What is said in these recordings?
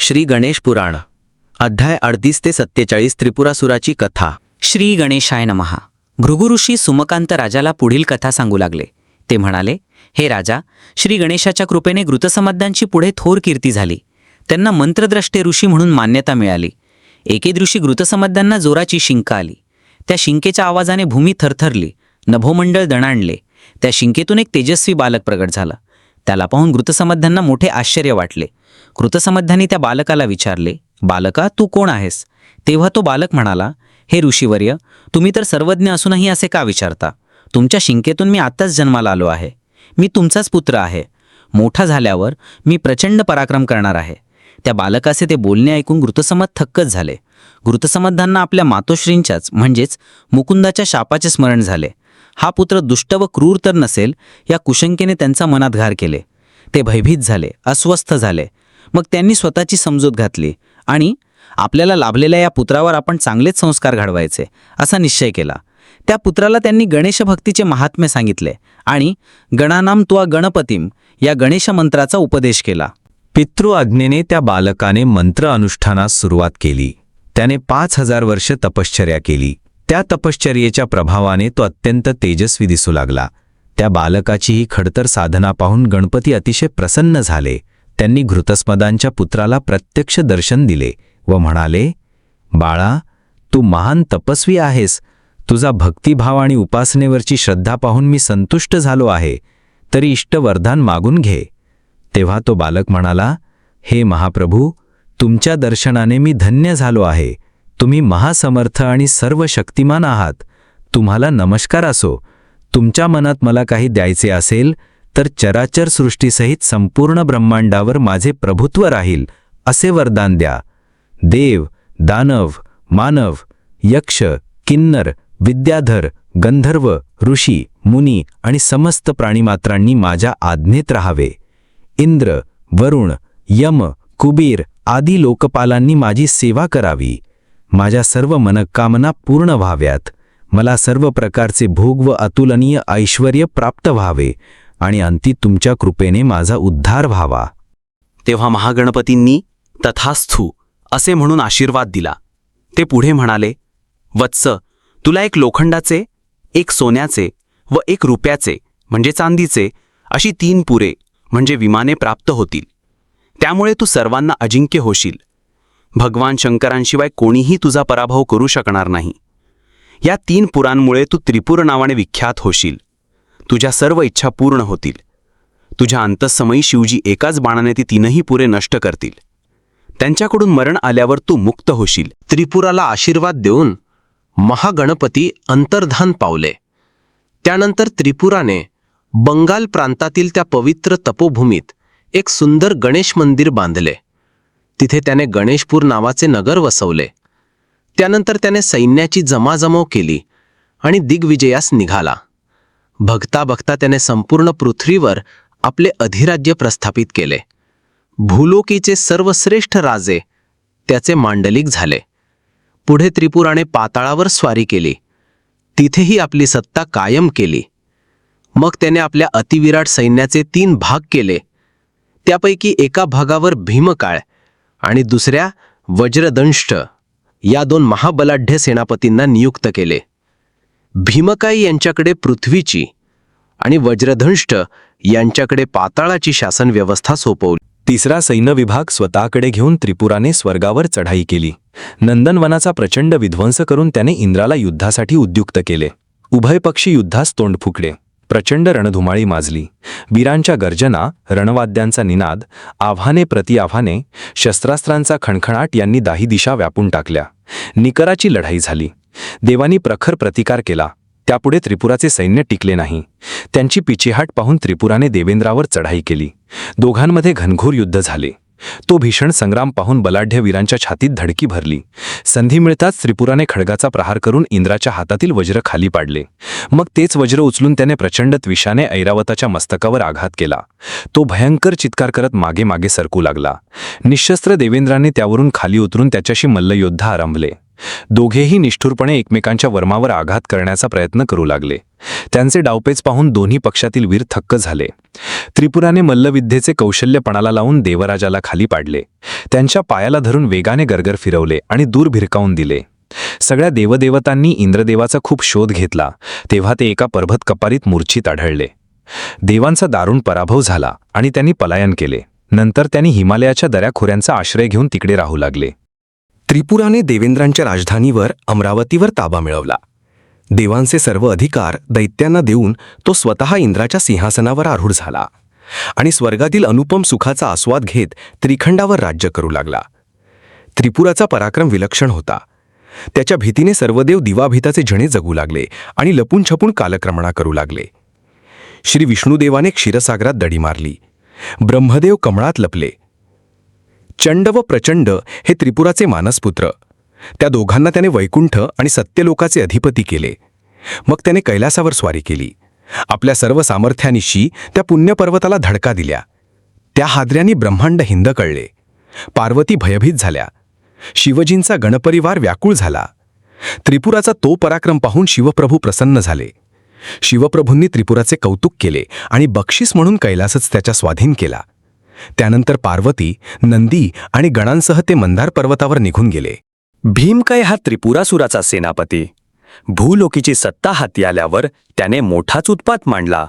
श्री गणेश पुराण अध्याय 38 ते 47 त्रिपुरासुराची कथा। श्री गणेशाय नमः। भृगुऋषी सुमकांत राजाला पुढील कथा सांगू लागले। ते म्हणाले, हे राजा, श्री गणेशाच्या कृपेने घृतसमद्यांची पुढे थोर कीर्ती झाली। त्यांना मंत्रद्रष्टे ऋषी म्हणून मान्यता मिळाली। एके दिवशी घृतसमद्यांना जोराची शिंक आली। त्या शिंकेच्या आवाजाने भूमी थरथरली, नभोमंडळ दणाणले। त्या शिंकेतून एक तेजस्वी बालक प्रगट झाला। त्याला पाहून घृतसमद्यांना मोठे आश्चर्य वाटले। घृतसमद्यांनी त्या बालकाला विचारले, बालका, तू कोण आहेस? तेव्हा तो बालक म्हणाला, हे ऋषीवर्य, तुम्ही तर सर्वज्ञ असूनही असे का विचारता? तुमच्या शिंकेतून मी आत्ताच जन्माला आलो आहे। मी तुमचाच पुत्र आहे। मोठा झाल्यावर मी प्रचंड पराक्रम करणार आहे। त्या बालकाचे ते बोलणे ऐकून घृतसमद थक्कच झाले। घृतसमद्यांना आपल्या मातोश्रींच्याच म्हणजेच मुकुंदाच्या शापाचे स्मरण झाले। हा पुत्र दुष्ट व क्रूर तर नसेल या कुशंकेने त्यांचा मनात घार केले। ते भयभीत झाले, अस्वस्थ झाले। मग त्यांनी स्वतःची समजूत घातली आणि आपल्याला लाभलेल्या या पुत्रावर आपण चांगलेच संस्कार घडवायचे असा निश्चय केला। त्या पुत्राला त्यांनी गणेश भक्तीचे महात्म्य सांगितले आणि गणानाम त्वा गणपतीम या गणेश मंत्राचा उपदेश केला। पितृ आज्ञेने त्या बालकाने मंत्र अनुष्ठानास सुरुवात केली। त्याने 5000 वर्ष तपश्चर्या केली। त्या तपश्चर्येच्या प्रभावाने तो अत्यंत तेजस्वी दिसू लागला। त्या बालकाची ही खडतर साधना पाहून गणपती अतिशय प्रसन्न झाले। त्यांनी घृतस्मदांच्या पुत्राला प्रत्यक्ष दर्शन दिले व म्हणाले, बाळा, तू महान तपस्वी आहेस। तुझा भक्तिभाव आणि उपासनेवरची श्रद्धा पाहून मी संतुष्ट झालो आहे। तरी इष्टवरदान मागून घे। तेव्हा तो बालक म्हणाला, हे महाप्रभू, तुमच्या दर्शनाने मी धन्य झालो आहे। तुम्ही महासमर्थ आणि सर्व शक्तिमान आहात। तुम्हाला नमस्कार असो। तुमच्या मनात मला काही द्यायचे असेल तर चराचर सृष्टीसहित संपूर्ण ब्रह्मांडावर माझे प्रभुत्व राहील असे वरदान द्या। देव, दानव, मानव, यक्ष, किन्नर, विद्याधर, गंधर्व, ऋषी, मुनी आणि समस्त प्राणीमात्रांनी माझ्या आज्ञेत राहावे। इंद्र, वरुण, यम, कुबीर आदी लोकपालांनी माझी सेवा करावी। माझ्या सर्व मनोकामना पूर्ण व्हाव्यात। मला सर्व प्रकारचे भोग व अतुलनीय ऐश्वर्य प्राप्त व्हावे आणि अंती तुमच्या कृपेने माझा उद्धार व्हावा। तेव्हा महागणपतींनी तथास्तु असे म्हणून आशीर्वाद दिला। ते पुढे म्हणाले, वत्स, तुला एक लोखंडाचे, एक सोन्याचे व एक रुपयाचे म्हणजे चांदीचे अशी 3 पुरे म्हणजे विमाने प्राप्त होतील। त्यामुळे तू सर्वांना अजिंक्य होशील। भगवान शंकरांशिवाय कोणीही तुझा पराभव करू शकणार नाही। या 3 पुरांमुळे तू त्रिपुर नावाने विख्यात होशील। तुझ्या सर्व इच्छा पूर्ण होतील। तुझ्या अंतःसमयी शिवजी एकाच बाणाने ती 3ही पुरे नष्ट करतील। त्यांच्याकडून मरण आल्यावर तू मुक्त होशील। त्रिपुराला आशीर्वाद देऊन महागणपती अंतर्धान पावले। त्यानंतर त्रिपुराने बंगाल प्रांतातील त्या पवित्र तपोभूमीत एक सुंदर गणेश मंदिर बांधले। तिथे त्याने गणेशपूर नावाचे नगर वसवले। त्यानंतर त्याने सैन्याची जमाजमाव केली आणि दिग्विजयास निघाला। बघता बघता त्याने संपूर्ण पृथ्वीवर आपले अधिराज्य प्रस्थापित केले। भूलोकीचे सर्वश्रेष्ठ राजे त्याचे मांडलिक झाले। पुढे त्रिपुराने पाताळावर स्वारी केली। तिथेही आपली सत्ता कायम केली। मग त्याने आपल्या अतिविराट सैन्याचे 3 भाग केले। त्यापैकी एका भागावर भीमकाळ आणि दुसऱ्या वज्रदंष्ट या 2 महाबलाढ्य सेनापतींना नियुक्त केले। भीमकाई यांच्याकडे पृथ्वीची आणि वज्रदंष्ट यांच्याकडे पाताळाची शासन व्यवस्था सोपवली। तिसरा सैन्य विभाग स्वतःकडे घेऊन त्रिपुराने स्वर्गावर चढाई केली। नंदनवनाचा प्रचंड विध्वंस करून त्याने इंद्राला युद्धासाठी उद्युक्त केले। उभय पक्षी युद्धास तोंड फुकले। प्रचंड रणधुमाळी माजली। वीरांच्या गर्जना, रणवाद्यांचा निनाद, आव्हाने प्रतिआव्हाने, शस्त्रास्त्रांचा खणखणाट यांनी 10 दिशा व्यापून टाकल्या। निकराची लढाई झाली। देवांनी प्रखर प्रतिकार केला। त्यापुढे त्रिपुराचे सैन्य टिकले नाही। त्यांची पिछेहाट पाहून त्रिपुराने देवेंद्रावर चढाई केली। दोघांमध्ये घनघोर युद्ध झाले। तो भीषण संग्राम पाहून बलाढ्य वीरांच्या छातीत धडकी भरली। संधी मिळताच त्रिपुराने खड्गाचा प्रहार करून इंद्राच्या हातातील वज्र खाली पाडले। मग तेच वज्र उचलून त्याने प्रचंड त्विषाने ऐरावताच्या मस्तकावर आघात केला। तो भयंकर चित्कार करत मागे मागे सरकू लागला। निशस्त्र देवेंद्राने त्यावरून खाली उतरून त्याच्याशी मल्लयुद्ध आरंभले। दोघेही निष्ठुरपणे एकमेकांच्या वर्मावर आघात करण्याचा प्रयत्न करू लागले. त्यांचे डावपेच पाहून दोन्ही पक्षातील वीर थक्क झाले. त्रिपुराने मल्लविद्येचे कौशल्य पणाला लावून देवराजाला खाली पाडले. त्यांच्या पायाला धरून वेगाने गरगर फिरवले आणि दूर भिरकावून दिले. सगळ्या देवदेवतांनी इंद्रदेवाचा खूप शोध घेतला, तेव्हा ते एका पर्वत कपारीत मूर्छित आढळले. देवांचा दारुण पराभव झाला आणि त्यांनी पलायन केले. नंतर त्यांनी हिमालयाच्या दऱ्याखोऱ्यांचा आश्रय घेऊन तिकडे राहू लागले. त्रिपुराने देवेंद्रांच्या राजधानीवर अमरावतीवर ताबा मिळवला. देवांचे सर्व अधिकार दैत्यांना देऊन तो स्वतः इंद्राच्या सिंहासनावर आरूढ झाला आणि स्वर्गातील अनुपम सुखाचा आस्वाद घेत त्रिखंडावर राज्य करू लागला. त्रिपुराचा पराक्रम विलक्षण होता. त्याच्या भीतीने सर्व देव दिवाभीताचे झणे जगू लागले आणि लपून छपून कालक्रमणा करू लागले. श्री विष्णुदेवाने क्षीरसागरात दडी मारली. ब्रह्मदेव कमळात लपले. चंड व प्रचंड हे त्रिपुराचे मानसपुत्र. त्या दोघांना त्याने वैकुंठ आणि सत्यलोकाचे अधिपती केले. मग त्याने कैलासावर स्वारी केली. आपल्या सर्व सामर्थ्यानिशी त्या पुण्यपर्वताला धडका दिल्या. त्या हादऱ्यांनी ब्रह्मांड हिंदकळले. पार्वती भयभीत झाल्या. शिवजींचा गणपरिवार व्याकुळ झाला. त्रिपुराचा तो पराक्रम पाहून शिवप्रभू प्रसन्न झाले. शिवप्रभूंनी त्रिपुराचे कौतुक केले आणि बक्षीस म्हणून कैलासच त्याच्या स्वाधीन केला. त्यानंतर पार्वती, नंदी आणि गणांसह ते मंदार पर्वतावर निघून गेले. भीमकय हा त्रिपुरासुराचा सेनापती. भूलोकीची सत्ता हाती आल्यावर त्याने मोठाच उत्पात मांडला.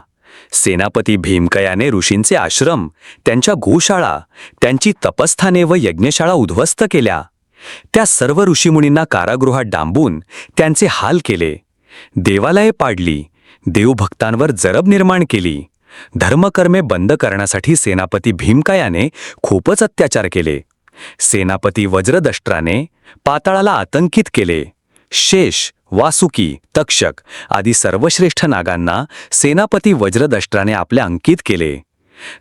सेनापती भीमकयाने ऋषींचे आश्रम, त्यांच्या गोशाळा, त्यांची तपस्थाने व यज्ञशाळा उद्ध्वस्त केल्या. त्या सर्व ऋषीमुनींना कारागृहात डांबून त्यांचे हाल केले. देवालये पाडली. देवभक्तांवर जरब निर्माण केली. धर्मकर्मे बंद करण्यासाठी सेनापती भीमकायाने खूपच अत्याचार केले. सेनापती वज्रदष्ट्राने पाताळाला आतंकित केले. शेष, वासुकी, तक्षक आदी सर्वश्रेष्ठ नागांना सेनापती वज्रदष्ट्राने आपल्या अंकित केले.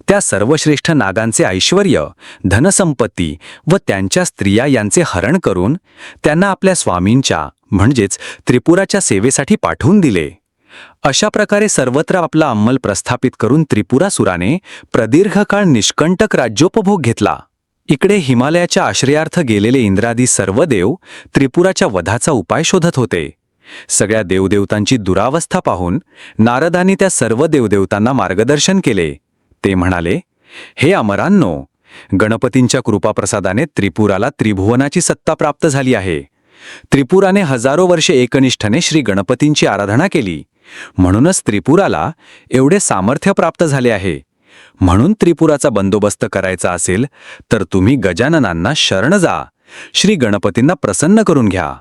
त्या सर्वश्रेष्ठ नागांचे ऐश्वर्य, धनसंपत्ती व त्यांच्या स्त्रिया यांचे हरण करून त्यांना आपल्या स्वामींच्या म्हणजेच त्रिपुराच्या सेवेसाठी पाठवून दिले. अशा प्रकारे सर्वत्र आपला अंमल प्रस्थापित करून त्रिपुरासुराने प्रदीर्घ काळ निष्कंटक राज्योपभोग घेतला. इकडे हिमालयाच्या आश्रयार्थ गेलेले इंद्रादी सर्व देव त्रिपुराच्या वधाचा उपाय शोधत होते. सगळ्या देवदेवतांची दुरावस्था पाहून नारदांनी त्या सर्व देवदेवतांना मार्गदर्शन केले. ते म्हणाले, हे अमरांनो, गणपतींच्या कृपाप्रसादाने त्रिपुराला त्रिभुवनाची सत्ता प्राप्त झाली आहे. त्रिपुराने हजारो वर्षे एकनिष्ठेने श्री गणपतींची आराधना केली. म्हणूनच त्रिपुराला एवढे सामर्थ्य प्राप्त झाले आहे. म्हणून त्रिपुराचा बंदोबस्त करायचा असेल तर तुम्ही गजाननांना शरण जा. श्री गणपतींना प्रसन्न करून घ्या.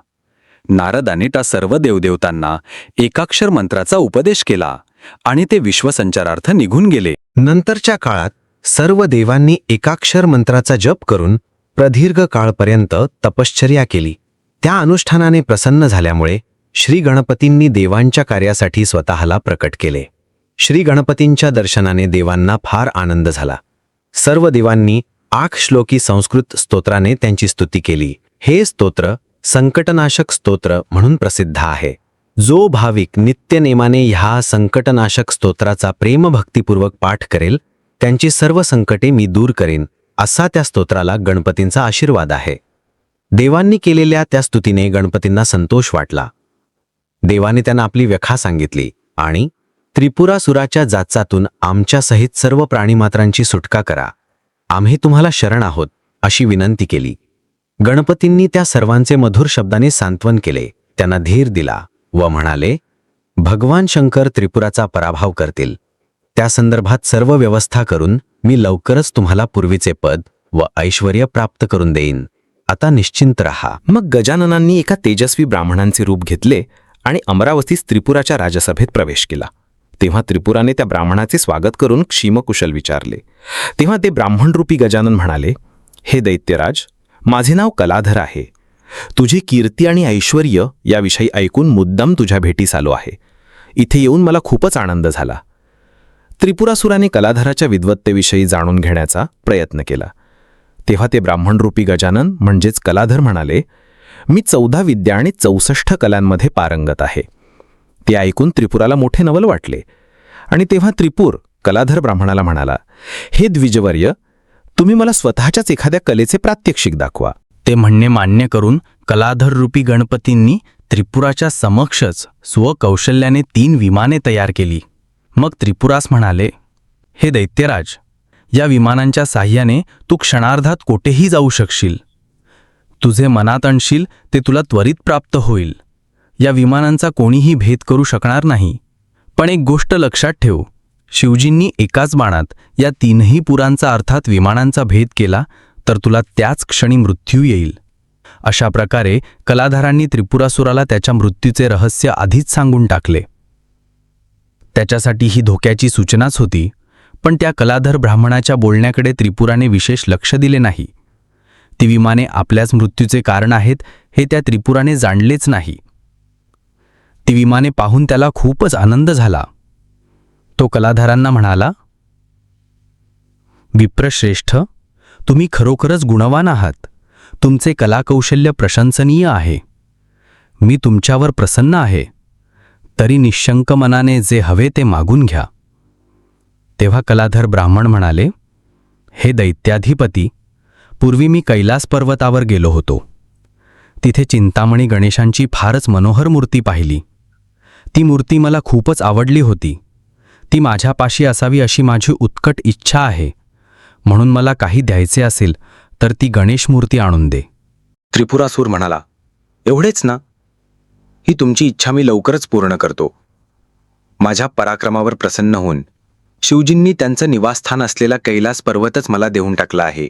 नारदाने त्या सर्व देवदेवतांना एकाक्षर मंत्राचा उपदेश केला आणि ते विश्वसंचारार्थ निघून गेले. नंतरच्या काळात सर्व देवांनी एकाक्षर मंत्राचा जप करून प्रदीर्घ काळपर्यंत तपश्चर्या केली. त्या अनुष्ठानाने प्रसन्न झाल्यामुळे श्री गणपतींनी देवांच्या कार्यासाठी स्वतःला प्रकट केले. श्री गणपतींच्या दर्शनाने देवांना फार आनंद झाला. सर्व देवांनी 8 श्लोकी संस्कृत स्तोत्राने त्यांची स्तुती केली. हे स्तोत्र संकटनाशक स्तोत्र म्हणून प्रसिद्ध आहे. जो भाविक नित्यनेमाने ह्या संकटनाशक स्तोत्राचा प्रेमभक्तिपूर्वक पाठ करेल त्यांची सर्व संकटे मी दूर करेन, असा त्या स्तोत्राला गणपतींचा आशीर्वाद आहे. देवांनी केलेल्या त्या स्तुतीने गणपतींना संतोष वाटला. देवाने त्यांना आपली व्यथा सांगितली आणि त्रिपुरासुराच्या जाचातून आमच्यासहित सर्व प्राणीमात्रांची सुटका करा. आम्ही तुम्हाला शरण आहोत अशी विनंती केली. गणपतींनी त्या सर्वांचे मधुर शब्दाने सांत्वन केले. त्यांना धीर दिला व म्हणाले, भगवान शंकर त्रिपुराचा पराभव करतील. त्या संदर्भात सर्व व्यवस्था करून मी लवकरच तुम्हाला पूर्वीचे पद व ऐश्वर्य प्राप्त करून देईन. आता निश्चिंत रहा. मग गजाननांनी एका तेजस्वी ब्राह्मणांचे रूप घेतले आणि अमरावतीस त्रिपुराच्या राजसभेत प्रवेश केला. तेव्हा त्रिपुराने त्या ब्राह्मणाचे स्वागत करून क्षीमकुशल विचारले. तेव्हा ते ब्राह्मणरूपी गजानन म्हणाले, हे दैत्यराज, माझे नाव कलाधर आहे. तुझी कीर्ती आणि ऐश्वर्य याविषयी ऐकून मुद्दाम तुझ्या भेटीस आलो आहे. इथे येऊन मला खूपच आनंद झाला. त्रिपुरासुराने कलाधराच्या विद्वत्तेविषयी जाणून घेण्याचा प्रयत्न केला. तेव्हा ते ब्राह्मणरूपी गजानन म्हणजेच कलाधर म्हणाले, मी 14 विद्या आणि 64 कलांमध्ये पारंगत आहे. ते ऐकून त्रिपुराला मोठे नवल वाटले आणि तेव्हा त्रिपुर कलाधर ब्राह्मणाला म्हणाला, हे द्विजवर्य, तुम्ही मला स्वतःच्याच एखाद्या कलेचे प्रात्यक्षिक दाखवा. ते म्हणणे मान्य करून कलाधररूपी गणपतींनी त्रिपुराच्या समक्षच स्वकौशल्याने 3 विमाने तयार केली. मग त्रिपुरास म्हणाले, हे दैत्यराज, या विमानांच्या साह्याने तू क्षणार्धात कोठेही जाऊ शकशील. तुझे मनात आणशील ते तुला त्वरित प्राप्त होईल. या विमानांचा कोणीही भेद करू शकणार नाही. पण एक गोष्ट लक्षात ठेव, शिवजींनी एकाच बाणात या 3ही पुरांचा अर्थात विमानांचा भेद केला तर तुला त्याच क्षणी मृत्यू येईल. अशा प्रकारे कलाधारांनी त्रिपुरासुराला त्याच्या मृत्यूचे रहस्य आधीच सांगून टाकले. त्याच्यासाठी ही धोक्याची सूचनाच होती, पण त्या कलाधर ब्राह्मणाच्या बोलण्याकडे त्रिपुराने विशेष लक्ष दिले नाही. ती विमाने आपल्याच मृत्यूचे कारण आहेत हे त्या त्रिपुराने जाणलेच नाही. ती विमाने पाहून त्याला खूपच आनंद झाला. तो कलाधारांना म्हणाला, विप्रश्रेष्ठ, तुम्ही खरोखरच गुणवान आहात. तुमचे कलाकौशल्य प्रशंसनीय आहे. मी तुमच्यावर प्रसन्न आहे. तरी निशंक मनाने जे हवे ते मागून घ्या. तेव्हा कलाधर ब्राह्मण म्हणाले, हे दैत्याधिपती, पूर्वी मी कैलास पर्वतावर गेलो होतो. तिथे चिंतामणी गणेशांची फारच मनोहर मूर्ती पाहिली. ती मूर्ती मला खूपच आवडली होती. ती माझ्यापाशी असावी अशी माझी उत्कट इच्छा आहे. म्हणून मला काही द्यायचे असेल तर ती गणेश मूर्ती आणून दे. त्रिपुरासूर म्हणाला, एवढेच ना? ही तुमची इच्छा मी लवकरच पूर्ण करतो. माझ्या पराक्रमावर प्रसन्न होऊन शिवजींनी त्यांचं निवासस्थान असलेला कैलास पर्वतच मला देऊन टाकला आहे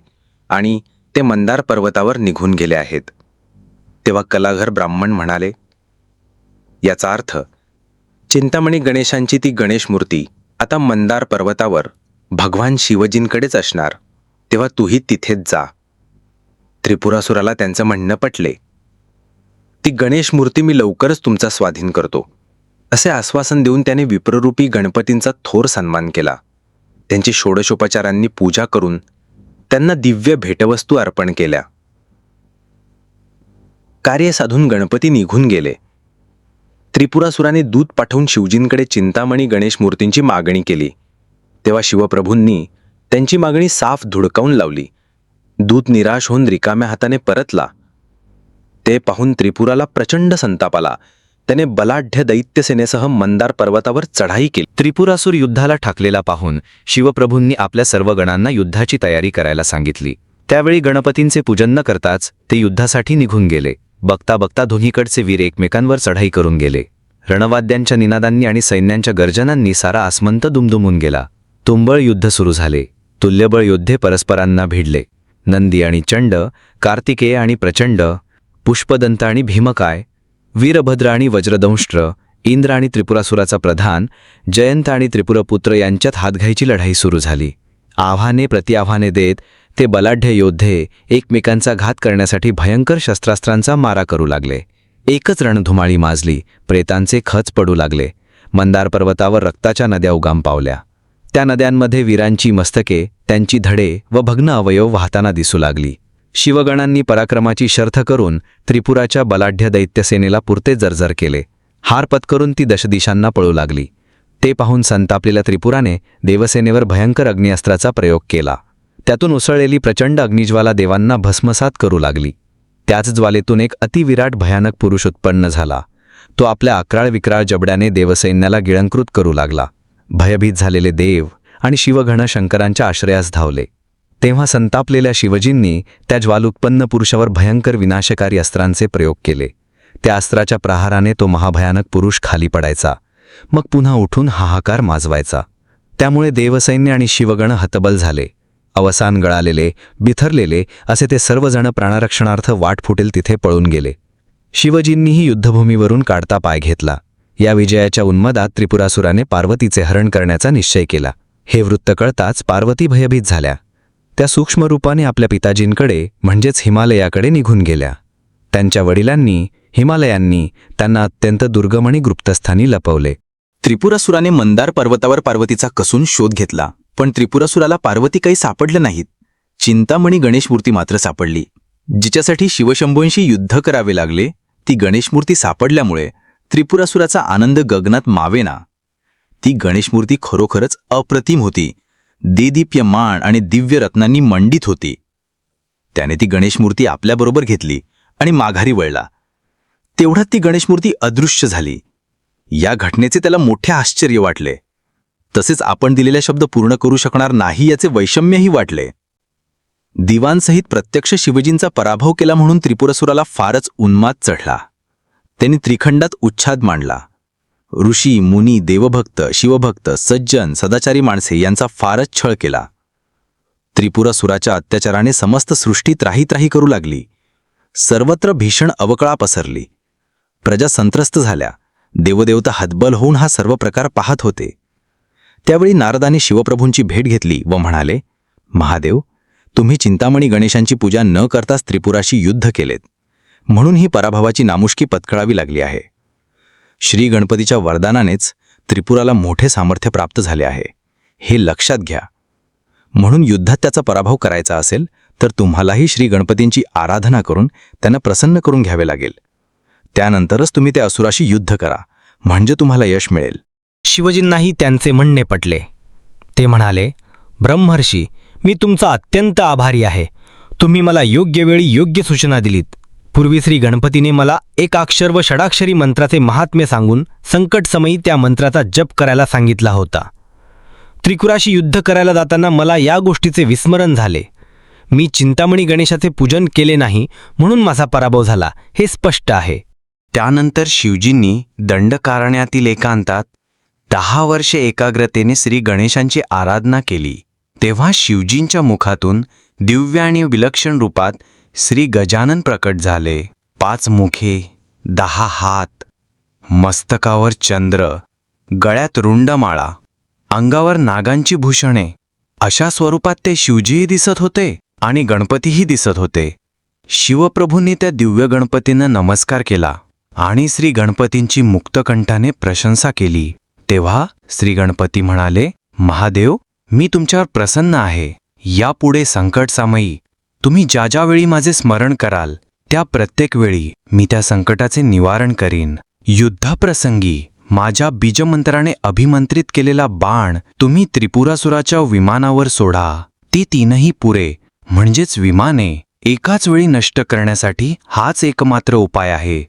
आणि ते मंदार पर्वतावर निघून गेले आहेत. तेव्हा कलाधर ब्राह्मण म्हणाले, याचा अर्थ चिंतामणी गणेशांची ती गणेश मूर्ती आता मंदार पर्वतावर भगवान शिवजींकडेच असणार. तेव्हा तूही तिथेच जा. त्रिपुरासुराला त्यांचं म्हणणं पटले. ती गणेश मूर्ती मी लवकरच तुमचा स्वाधीन करतो असे आश्वासन देऊन त्याने विप्ररूपी गणपतींचा थोर सन्मान केला. त्यांची षोडशोपचारांनी पूजा करून त्यांना दिव्य भेटवस्तू अर्पण केल्या. कार्य साधून गणपती निघून गेले. त्रिपुरासुराने दूत पाठवून शिवजींकडे चिंतामणी गणेश मूर्तींची मागणी केली. तेव्हा शिवप्रभूंनी त्यांची मागणी साफ धुडकावून लावली. दूत निराश होऊन रिकाम्या हाताने परतला. ते पाहून त्रिपुराला प्रचंड संताप आला. त्याने बलाढ्य दैत्यसेनेसह मंदार पर्वतावर चढाई केली. त्रिपुरासूर युद्धाला ठाकलेला पाहून शिवप्रभूंनी आपल्या सर्व गणांना युद्धाची तयारी करायला सांगितली. त्यावेळी गणपतींचे पूजन न करताच ते युद्धासाठी निघून गेले. बघता बघता दोन्हीकडचे वीर एकमेकांवर चढाई करून गेले. रणवाद्यांच्या निनादांनी आणि सैन्यांच्या गर्जनांनी सारा आसमंत दुमदुमून गेला. तुंबळ युद्ध सुरू झाले. तुल्यबळ योद्धे परस्परांना भिडले. नंदी आणि चंड, कार्तिकेय आणि प्रचंड, पुष्पदंत आणि भीमकाय, वीरभद्र आणि वज्रदंष्ट्र, इंद्र आणि त्रिपुरासुराचा प्रधान, जयंत आणि त्रिपुरपुत्र यांच्यात हातघाईची लढाई सुरू झाली. आव्हाने प्रतिआव्हाने देत ते बलाढ्य योद्धे एकमेकांचा घात करण्यासाठी भयंकर शस्त्रास्त्रांचा मारा करू लागले. एकच रणधुमाळी माजली. प्रेतांचे खच पडू लागले. मंदार पर्वतावर रक्ताच्या नद्या उगाम पावल्या. त्या नद्यांमध्ये वीरांची मस्तके, त्यांची धडे व भग्न अवयव वाहताना दिसू लागली. शिवगणांनी पराक्रमाची शर्थ करून त्रिपुराच्या बलाढ्य दैत्यसेनेला पुरते जर्जर केले. हार पत्करून ती दशदिशांना पळू लागली. ते पाहून संतापलेल्या त्रिपुराने देवसेनेवर भयंकर अग्निअस्त्राचा प्रयोग केला. त्यातून उसळलेली प्रचंड अग्निज्वाला देवांना भस्मसात करू लागली. त्याच ज्वालेतून एक अतिविराट भयानक पुरुष उत्पन्न झाला. तो आपल्या अक्राळ विक्राळ जबड्याने देवसैन्याला गिळंकृत करू लागला. भयभीत झालेले देव आणि शिवगण शंकरांच्या आश्रयास धावले. तेव्हा संतापलेल्या शिवजींनी त्या ज्वालोत्पन्न पुरुषावर भयंकर विनाशकारी अस्त्रांचे प्रयोग केले. त्या अस्त्राच्या प्रहाराने तो महाभयानक पुरुष खाली पडायचा. मग पुन्हा उठून हाहाकार माजवायचा. त्यामुळे देवसैन्य आणि शिवगण हतबल झाले. अवसान गळालेले, बिथरलेले असे ते सर्वजण प्राणरक्षणार्थ वाट फुटेल तिथे पळून गेले. शिवजींनीही युद्धभूमीवरून काढता पाय घेतला. या विजयाच्या उन्मादात त्रिपुरासुराने पार्वतीचे हरण करण्याचा निश्चय केला. हे वृत्त कळताच पार्वती भयभीत झाल्या. त्या सूक्ष्म रूपाने आपल्या पिताजींकडे म्हणजेच हिमालयाकडे निघून गेल्या. त्यांच्या वडिलांनी हिमालयांनी त्यांना अत्यंत दुर्गम आणि गुप्तस्थानी लपवले. त्रिपुरासुराने मंदार पर्वतावर पार्वतीचा कसून शोध घेतला, पण त्रिपुरासुराला पार्वती काही सापडलं नाहीत. चिंतामणी गणेशमूर्ती मात्र सापडली. जिच्यासाठी शिवशंभूंशी युद्ध करावे लागले ती गणेशमूर्ती सापडल्यामुळे त्रिपुरासुराचा आनंद गगनात मावेना. ती गणेशमूर्ती खरोखरच अप्रतिम होती. देदीप्यमान आणि दिव्य रत्नांनी मंडित होती. त्याने ती गणेशमूर्ती आपल्याबरोबर घेतली आणि माघारी वळला. तेवढ्यात ती गणेशमूर्ती अदृश्य झाली. या घटनेचे त्याला मोठे आश्चर्य वाटले. तसेच आपण दिलेला शब्द पूर्ण करू शकणार नाही याचे वैषम्यही वाटले. दिवाणसहित प्रत्यक्ष शिवजींचा पराभव केला म्हणून त्रिपुरासुराला फारच उन्माद चढला. त्यांनी त्रिखंडात उच्छाद मांडला. ऋषी, मुनी, देवभक्त, शिवभक्त, सज्जन, सदाचारी माणसे यांचा फारच छळ केला. त्रिपुरासुराच्या अत्याचाराने समस्त सृष्टी त्राही करू लागली. सर्वत्र भीषण अवकळा पसरली. प्रजा संत्रस्त झाल्या. देवदेवता हतबल होऊन हा सर्व प्रकार पाहत होते. त्यावेळी नारदाने शिवप्रभूंची भेट घेतली व म्हणाले, महादेव, तुम्ही चिंतामणी गणेशांची पूजा न करताच त्रिपुराशी युद्ध केलेत, म्हणून ही पराभवाची नामुष्की पत्करावी लागली आहे. श्री गणपतीच्या वरदानानेच त्रिपुराला मोठे सामर्थ्य प्राप्त झाले आहे, हे लक्षात घ्या. म्हणून युद्धात त्याचा पराभव करायचा असेल तर तुम्हालाही श्री गणपतींची आराधना करून त्यांना प्रसन्न करून घ्यावे लागेल. त्यानंतरच तुम्ही त्या असुराशी युद्ध करा, म्हणजे तुम्हाला यश मिळेल. शिवजींनाही त्यांचे म्हणणे पटले. ते म्हणाले, ब्रह्मर्षी, मी तुमचा अत्यंत आभारी आहे. तुम्ही मला योग्य वेळी योग्य सूचना दिलीत. पूर्वी श्री गणपतीने मला एकाक्षर व षडाक्षरी मंत्राचे महात्म्य सांगून संकटसमयी त्या मंत्राचा जप करायला सांगितला होता. त्रिपुराशी युद्ध करायला जाताना मला या गोष्टीचे विस्मरण झाले. मी चिंतामणी गणेशाचे पूजन केले नाही म्हणून माझा पराभव झाला, हे स्पष्ट आहे. त्यानंतर शिवजींनी दंडकारण्यातील एकांतात 10 वर्षे एकाग्रतेने श्री गणेशांची आराधना केली. तेव्हा शिवजींच्या मुखातून दिव्य आणि विलक्षण रूपात श्री गजानन प्रकट झाले. 5 मुखे, 10 हात, मस्तकावर चंद्र, गळ्यात रुंडमाळा, अंगावर नागांची भूषणे, अशा स्वरूपात ते शिवजीही दिसत होते आणि गणपतीही दिसत होते. शिवप्रभूंनी त्या दिव्य गणपतींना नमस्कार केला आणि श्री गणपतींची मुक्तकंठाने प्रशंसा केली. तेव्हा श्री गणपती म्हणाले, महादेव, मी तुमच्यावर प्रसन्न आहे. यापुढे संकटसामयी तुम्ही ज्या ज्या वेळी माझे स्मरण कराल त्या प्रत्येक वेळी मी त्या संकटाचे निवारण करीन. युद्धाप्रसंगी माझ्या बीजमंत्राने अभिमंत्रित केलेला बाण तुम्ही त्रिपुरासुराच्या विमानावर सोडा. ती 3ही पुरे म्हणजेच विमाने एकाच वेळी नष्ट करण्यासाठी हाच एकमात्र उपाय आहे.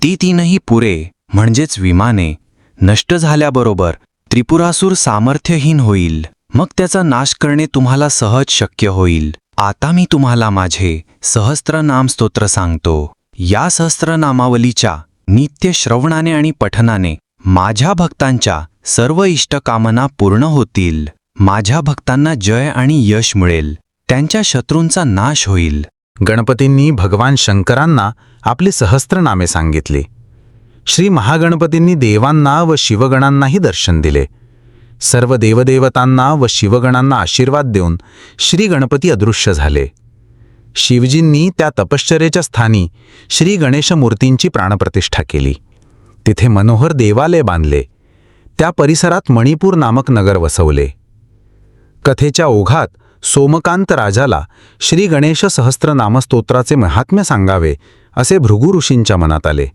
ती 3ही पुरे म्हणजेच विमाने नष्ट झाल्याबरोबर त्रिपुरासूर सामर्थ्यहीन होईल. मग त्याचा नाश करणे तुम्हाला सहज शक्य होईल. आता मी तुम्हाला माझे सहस्त्रनाम स्तोत्र सांगतो. या सहस्त्रनामावलीच्या नित्य श्रवणाने आणि पठनाने माझ्या भक्तांच्या सर्व इष्टकामना पूर्ण होतील. माझ्या भक्तांना जय आणि यश मिळेल. त्यांच्या शत्रूंचा नाश होईल. गणपतींनी भगवान शंकरांना आपले सहस्त्रनामे सांगितले. श्री महागणपतींनी देवांना व शिवगणांनाही दर्शन दिले. सर्व देवदेवतांना व शिवगणांना आशीर्वाद देऊन श्री गणपती अदृश्य झाले. शिवजींनी त्या तपश्चर्येच्या स्थानी श्री गणेश मूर्तींची प्राणप्रतिष्ठा केली. तिथे मनोहर देवालय बांधले. त्या परिसरात मणिपूर नामक नगर वसवले. कथेच्या ओघात सोमकांत राजाला श्री गणेश सहस्त्रनामस्तोत्राचे महात्म्य सांगावे असे भृगु ऋषींच्या मनात आले.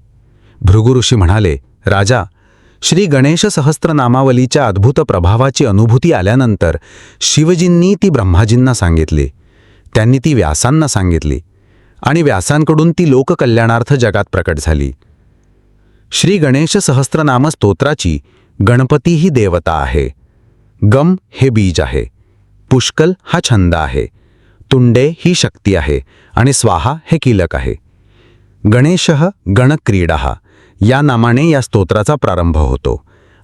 भृगु ऋषी म्हणाले, राजा, श्री गणेश सहस्त्रनामावलीच्या अद्भुत प्रभावाची अनुभूती आल्यानंतर शिवजींनी ती ब्रह्माजींना सांगितली. त्यांनी ती व्यासांना सांगितली आणि व्यासांकडून ती लोककल्याणार्थ जगात प्रकट झाली. श्री गणेश सहस्त्रनाम स्तोत्राची गणपती ही देवता आहे. गम हे बीज आहे. पुष्कल हा छंद आहे. तुंडे ही शक्ती आहे आणि स्वाहा हे कीलक आहे. गणेशः गणक्रीडा या नामाने या स्तोत्राचा प्रारंभ होतो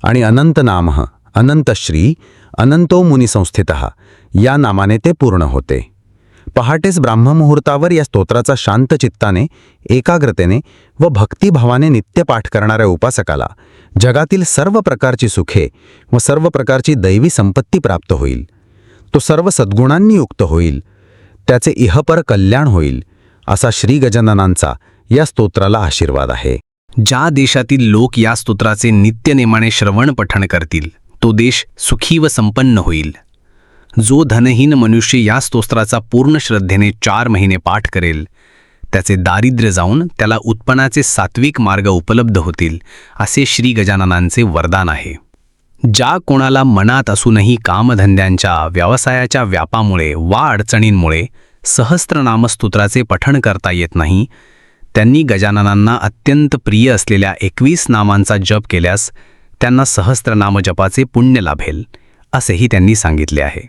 आणि अनंत नामः अनंतश्री अनंतो मुनिसंस्थितः या नामाने ते पूर्ण होते. पहाटेच ब्राह्ममुहूर्तावर या स्तोत्राचा शांत चित्ताने, एकाग्रतेने व भक्तिभावाने नित्यपाठ करणाऱ्या उपासकाला जगातील सर्व प्रकारची सुखे व सर्व प्रकारची दैवी संपत्ती प्राप्त होईल. तो सर्व सद्गुणांनी युक्त होईल. त्याचे इहपर कल्याण होईल, असा श्री गजाननांचा या स्तोत्राला आशीर्वाद आहे. ज्या देशातील लोक या स्तोत्राचे नित्यनेमाने श्रवण पठण करतील तो देश सुखी व संपन्न होईल. जो धनहीन मनुष्य या स्तोत्राचा पूर्ण श्रद्धेने 4 महिने पाठ करेल त्याचे दारिद्र्य जाऊन त्याला उत्पन्नाचे सात्विक मार्ग उपलब्ध होतील, असे श्री गजाननांचे वरदान आहे. ज्या कोणाला मनात असूनही कामधंद्यांच्या व्यवसायाच्या व्यापामुळे वा अडचणींमुळे सहस्त्रनामस्तोत्राचे पठण करता येत नाही, त्यांनी गजाननांना अत्यंत प्रिय असलेल्या 21 नामांचा जप केल्यास त्यांना सहस्त्रनाम जपाचे पुण्य लाभेल असेही त्यांनी सांगितले आहे.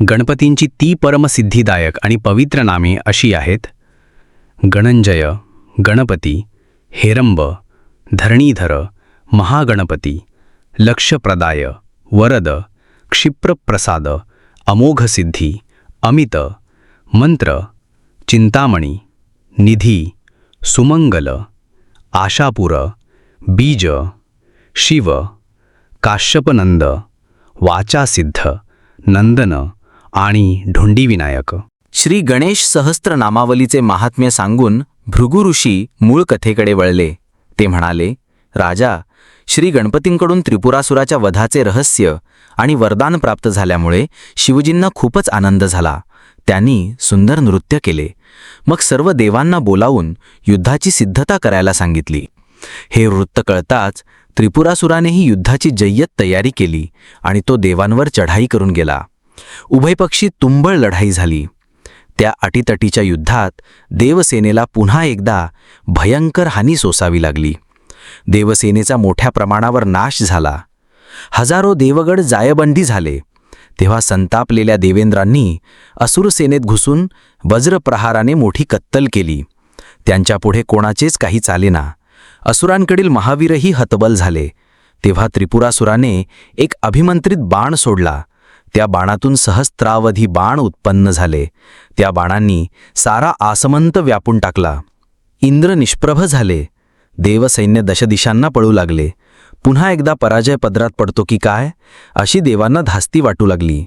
गणपतींची ती परमसिद्धिदायक आणि पवित्र नामे अशी आहेत: गणंजय, गणपती, हेरंब, धरणीधर, महागणपती, लक्षप्रदाय, वरद, क्षिप्रप्रसाद, अमोघसिद्धी, अमित, मंत्र, चिंतामणी, निधी, सुमंगल, आशापूर, बीज, शिव, काश्यपनंद, वाचासिद्ध, नंदन आणि ढोंडीविनायक. श्री गणेश सहस्त्रनामावलीचे महात्म्य सांगून भृगु ऋषी मूळ कथेकडे वळले. ते म्हणाले, राजा, श्री गणपतींकडून त्रिपुरासुराच्या वधाचे रहस्य आणि वरदान प्राप्त झाल्यामुळे शिवजींना खूपच आनंद झाला. त्यांनी सुंदर नृत्य केले. मग सर्व देवांना बोलावून युद्धाची सिद्धता करायला सांगितली. हे वृत्त कळताच त्रिपुरासुरानेही युद्धाची जय्यत तयारी केली आणि तो देवांवर चढाई करून गेला. उभयपक्षी तुंबळ लढाई झाली. त्या अटीतटीच्या युद्धात देवसेनेला पुन्हा एकदा भयंकर हानी सोसावी लागली. देवसेनेचा मोठ्या प्रमाणावर नाश झाला. हजारो देवगड जायबंदी झाले. तेव्हा संतापलेल्या देवेंद्रांनी असुर सेनेत घुसून वज्रप्रहाराने मोठी कत्तल केली. त्यांच्यापुढे कोणाचेच काही चालेना. असुरांकडील महावीरही हतबल झाले. तेव्हा त्रिपुरासुराने एक अभिमंत्रित बाण सोडला. त्या बाणातून सहस्त्रावधी बाण उत्पन्न झाले. त्या बाणांनी सारा आसमंत व्यापून टाकला. इंद्र निष्प्रभ झाले. देवसैन्य दशदिशांना पळू लागले. पुन्हा एकदा पराजय पदरात पडतो की काय अशी देवांना धास्ती वाटू लागली.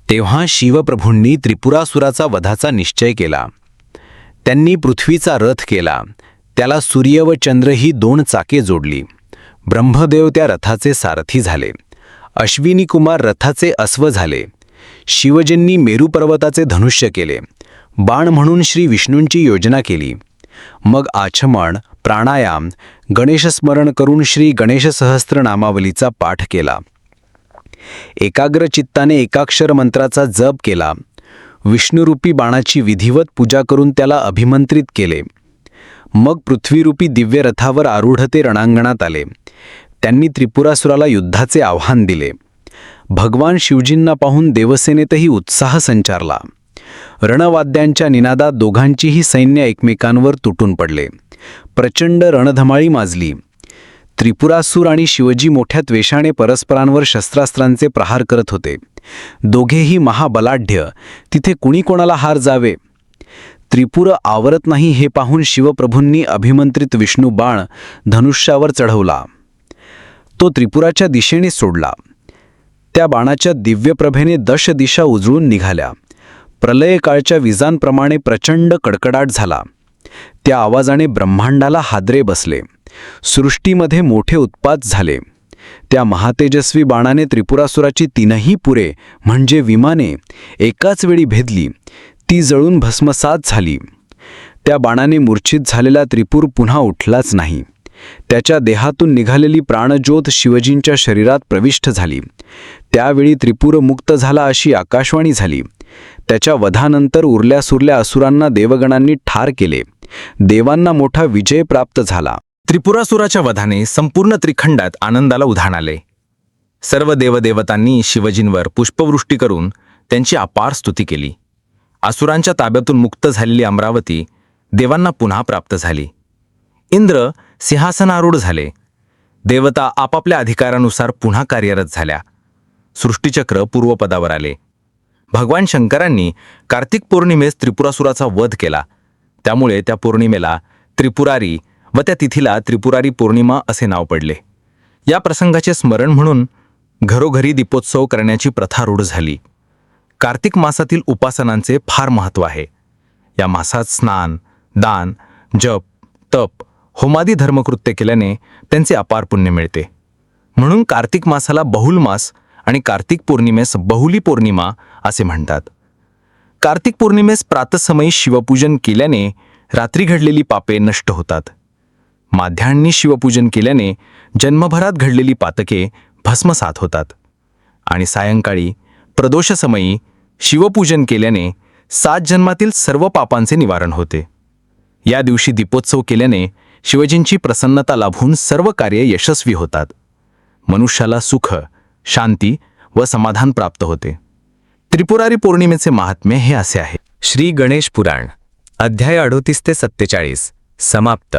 तेव्हा शिवप्रभूंनी त्रिपुरासुराचा वधाचा निश्चय केला. त्यांनी पृथ्वीचा रथ केला. त्याला सूर्य व चंद्र ही 2 चाके जोडली. ब्रह्मदेव त्या रथाचे सारथी झाले. अश्विनी कुमार रथाचे अश्व झाले. शिवजींनी मेरू पर्वताचे धनुष्य केले. बाण म्हणून श्री विष्णूंची योजना केली. मग आचमन, प्राणायाम, गणेशस्मरण करून श्री गणेश सहस्त्रनामावलीचा पाठ केला. एकाग्र चित्ताने एकाक्षर मंत्राचा जप केला. विष्णुरूपी बाणाची विधिवत पूजा करून त्याला अभिमंत्रित केले. मग पृथ्वीरूपी दिव्य रथावर आरूढ ते रणांगणात आले. त्यांनी त्रिपुरासुराला युद्धाचे आव्हान दिले. भगवान शिवजींना पाहून देवसेनेतही उत्साह संचारला. रणवाद्यांच्या निनादात दोघांचीही सैन्य एकमेकांवर तुटून पडले. प्रचंड रणधमाळी माजली. त्रिपुरासूर आणि शिवजी मोठ्या त्वेषाने परस्परांवर शस्त्रास्त्रांचे प्रहार करत होते. दोघेही महाबलाढ्य. तिथे कुणी कोणाला हार जावे. त्रिपुर आवरत नाही हे पाहून शिवप्रभूंनी अभिमंत्रित विष्णू बाण धनुष्यावर चढवला. तो त्रिपुराच्या दिशेने सोडला. त्या बाणाच्या दिव्यप्रभेने 10 दिशा उजळून निघाल्या. प्रलयकाळच्या विजांप्रमाणे प्रचंड कडकडाट झाला. त्या आवाजाने ब्रह्मांडाला हादरे बसले. सृष्टीमध्ये मोठे उत्पात झाले. त्या महातेजस्वी बाणाने त्रिपुरासुराची 3ही पुरे म्हणजे विमाने एकाच वेळी भेदली. ती जळून भस्मसात झाली. त्या बाणाने मूर्छित झालेला त्रिपूर पुन्हा उठलाच नाही. त्याच्या देहातून निघालेली प्राणज्योत शिवजींच्या शरीरात प्रविष्ट झाली. त्यावेळी त्रिपुर मुक्त झाला अशी आकाशवाणी झाली. त्याच्या वधानंतर उरल्यासुरल्या असुरांना देवगणांनी ठार केले. देवांना मोठा विजय प्राप्त झाला. त्रिपुरासुराच्या वधाने संपूर्ण त्रिखंडात आनंदाला उधाण आले. सर्व देवदेवतांनी शिवजींवर पुष्पवृष्टी करून त्यांची अपार स्तुती केली. असुरांच्या ताब्यातून मुक्त झालेली अमरावती देवांना पुन्हा प्राप्त झाली. इंद्र सिंहासनारूढ झाले. देवता आपापल्या अधिकारानुसार पुन्हा कार्यरत झाल्या. सृष्टीचक्र पूर्वपदावर आले. भगवान शंकरांनी कार्तिक पौर्णिमेस त्रिपुरासुराचा वध केला. त्यामुळे त्या पौर्णिमेला त्रिपुरारी व त्या तिथीला त्रिपुरारी पौर्णिमा असे नाव पडले. या प्रसंगाचे स्मरण म्हणून घरोघरी दीपोत्सव करण्याची प्रथा रूढ झाली. कार्तिक मासातील उपासनांचे फार महत्त्व आहे. या मासात स्नान, दान, जप, तप, होमादी धर्मकृत्य केल्याने त्यांचे अपार पुण्य मिळते. म्हणून कार्तिक मासाला बहुल मास आणि कार्तिक पौर्णिमेस बहुली पौर्णिमा असे म्हणतात. कार्तिक पौर्णिमेस प्रातःसमयी शिवपूजन केल्याने रात्री घडलेली पापे नष्ट होतात. माध्यान्ही शिवपूजन केल्याने जन्मभरात घडलेली पातके भस्मसात होतात. आणि सायंकाळी प्रदोषसमयी शिवपूजन केल्याने 7 जन्मातील सर्व पापांचे निवारण होते. या दिवशी दीपोत्सव केल्याने शिवजींची प्रसन्नता लाभून सर्व कार्य यशस्वी होतात. मनुष्याला सुख, शांती व समाधान प्राप्त होते. त्रिपुरारी पौर्णिमेचे महात्म्य हे असे आहे. श्री गणेश पुराण अध्याय 38 ते 47 समाप्त.